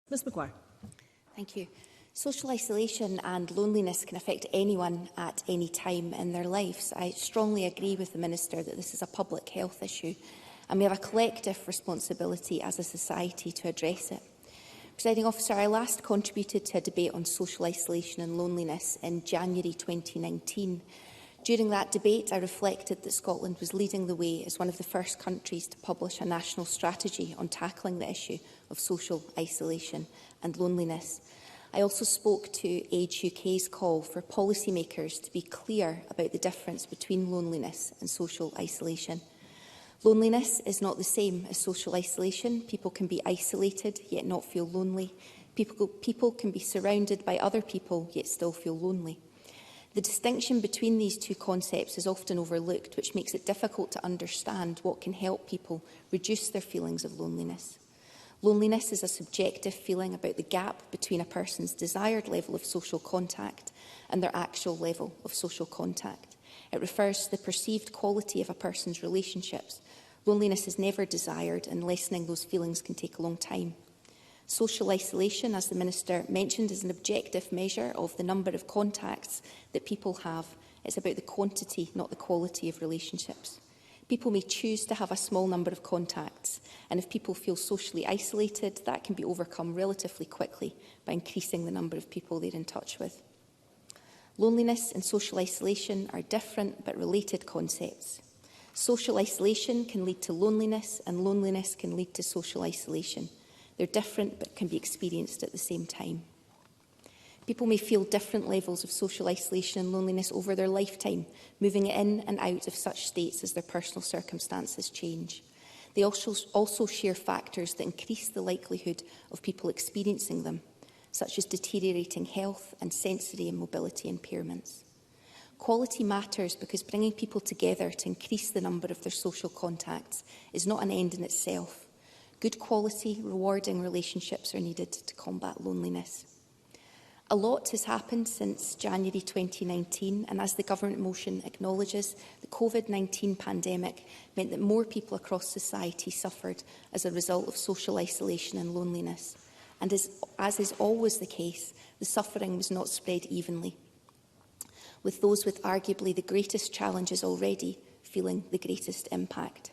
Ms Maguire. Thank you. Social isolation and loneliness can affect anyone at any time in their lives. I strongly agree with the Minister that this is a public health issue and we have a collective responsibility as a society to address it. Presiding Officer, I last contributed to a debate on social isolation and loneliness in January 2019. During that debate, I reflected that Scotland was leading the way as one of the first countries to publish a national strategy on tackling the issue of social isolation and loneliness. I also spoke to Age UK's call for policymakers to be clear about the difference between loneliness and social isolation. Loneliness is not the same as social isolation. People can be isolated yet not feel lonely. People can be surrounded by other people yet still feel lonely. The distinction between these two concepts is often overlooked, which makes it difficult to understand what can help people reduce their feelings of loneliness. Loneliness is a subjective feeling about the gap between a person's desired level of social contact and their actual level of social contact. It refers to the perceived quality of a person's relationships. Loneliness is never desired, and lessening those feelings can take a long time. Social isolation, as the Minister mentioned, is an objective measure of the number of contacts that people have. It's about the quantity, not the quality of relationships. People may choose to have a small number of contacts, and if people feel socially isolated, that can be overcome relatively quickly by increasing the number of people they're in touch with. Loneliness and social isolation are different but related concepts. Social isolation can lead to loneliness, and loneliness can lead to social isolation. They're different but can be experienced at the same time. People may feel different levels of social isolation and loneliness over their lifetime, moving in and out of such states as their personal circumstances change. They also share factors that increase the likelihood of people experiencing them, such as deteriorating health and sensory and mobility impairments. Quality matters because bringing people together to increase the number of their social contacts is not an end in itself. Good quality, rewarding relationships are needed to combat loneliness. A lot has happened since January 2019, and as the Government motion acknowledges, the COVID-19 pandemic meant that more people across society suffered as a result of social isolation and loneliness. And as is always the case, the suffering was not spread evenly, with those with arguably the greatest challenges already feeling the greatest impact.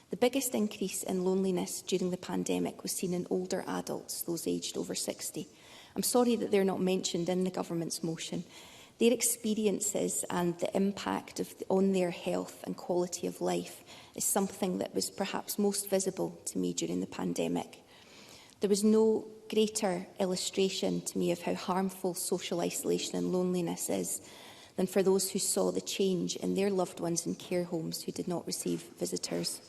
The biggest increase in loneliness during the pandemic was seen in older adults, those aged over 60. I'm sorry that they're not mentioned in the Government's motion. Their experiences and the impact on their health and quality of life is something that was perhaps most visible to me during the pandemic. There was no greater illustration to me of how harmful social isolation and loneliness is than for those who saw the change in their loved ones in care homes who did not receive visitors.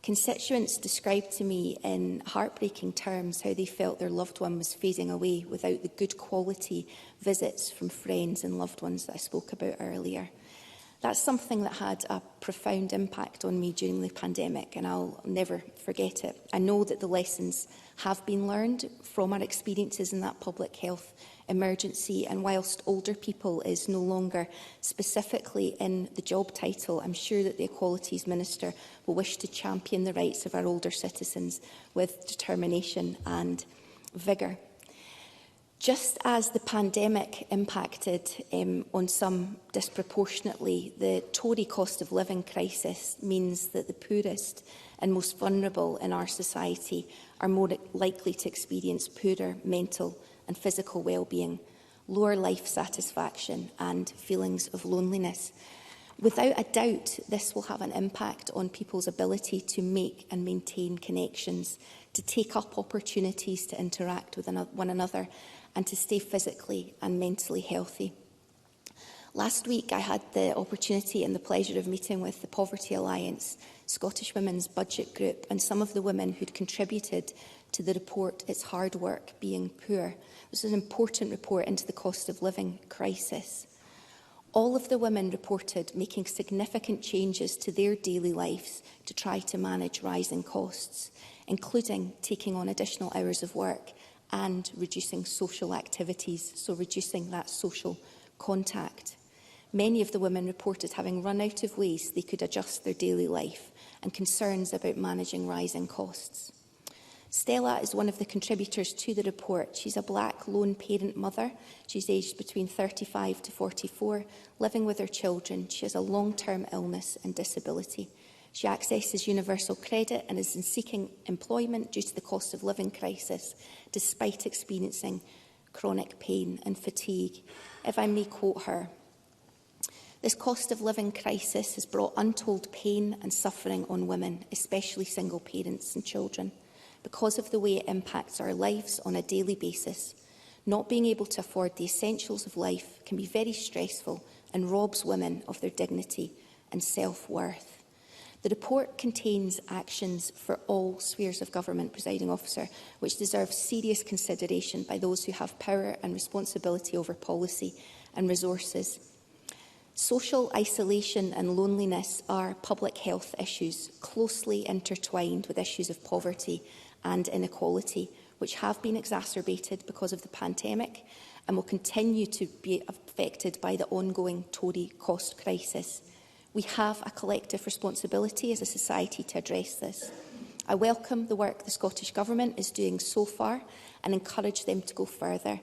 Constituents described to me in heartbreaking terms how they felt their loved one was fading away without the good quality visits from friends and loved ones that I spoke about earlier. That's something that had a profound impact on me during the pandemic, and I'll never forget it. I know that the lessons have been learned from our experiences in that public health emergency, and whilst older people is no longer specifically in the job title, I'm sure that the Equalities Minister will wish to champion the rights of our older citizens with determination and vigour. Just as the pandemic impacted on some disproportionately, the Tory cost of living crisis means that the poorest and most vulnerable in our society are more likely to experience poorer mental and physical well-being, lower life satisfaction and feelings of loneliness. Without a doubt, this will have an impact on people's ability to make and maintain connections, to take up opportunities to interact with one another, and to stay physically and mentally healthy. Last week, I had the opportunity and the pleasure of meeting with the Poverty Alliance, Scottish Women's Budget Group, and some of the women who'd contributed to the report, It's Hard Work Being Poor. This is an important report into the cost of living crisis. All of the women reported making significant changes to their daily lives to try to manage rising costs, including taking on additional hours of work and reducing social activities, so reducing that social contact. Many of the women reported having run out of ways they could adjust their daily life and concerns about managing rising costs. Stella is one of the contributors to the report. She's a black lone parent mother. She's aged between 35 to 44, living with her children. She has a long-term illness and disability. She accesses universal credit and is seeking employment due to the cost of living crisis, despite experiencing chronic pain and fatigue. If I may quote her, "This cost of living crisis has brought untold pain and suffering on women, especially single parents and children. Because of the way it impacts our lives on a daily basis, not being able to afford the essentials of life can be very stressful and robs women of their dignity and self-worth." The report contains actions for all spheres of government, Presiding Officer, which deserve serious consideration by those who have power and responsibility over policy and resources. Social isolation and loneliness are public health issues closely intertwined with issues of poverty and inequality, which have been exacerbated because of the pandemic and will continue to be affected by the ongoing Tory cost crisis. We have a collective responsibility as a society to address this. I welcome the work the Scottish Government is doing so far and encourage them to go further.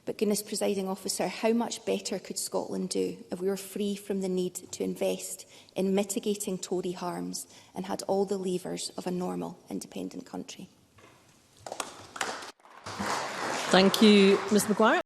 But goodness, Presiding Officer, how much better could Scotland do if we were free from the need to invest in mitigating Tory harms and had all the levers of a normal, independent country? Thank you, Ms Maguire.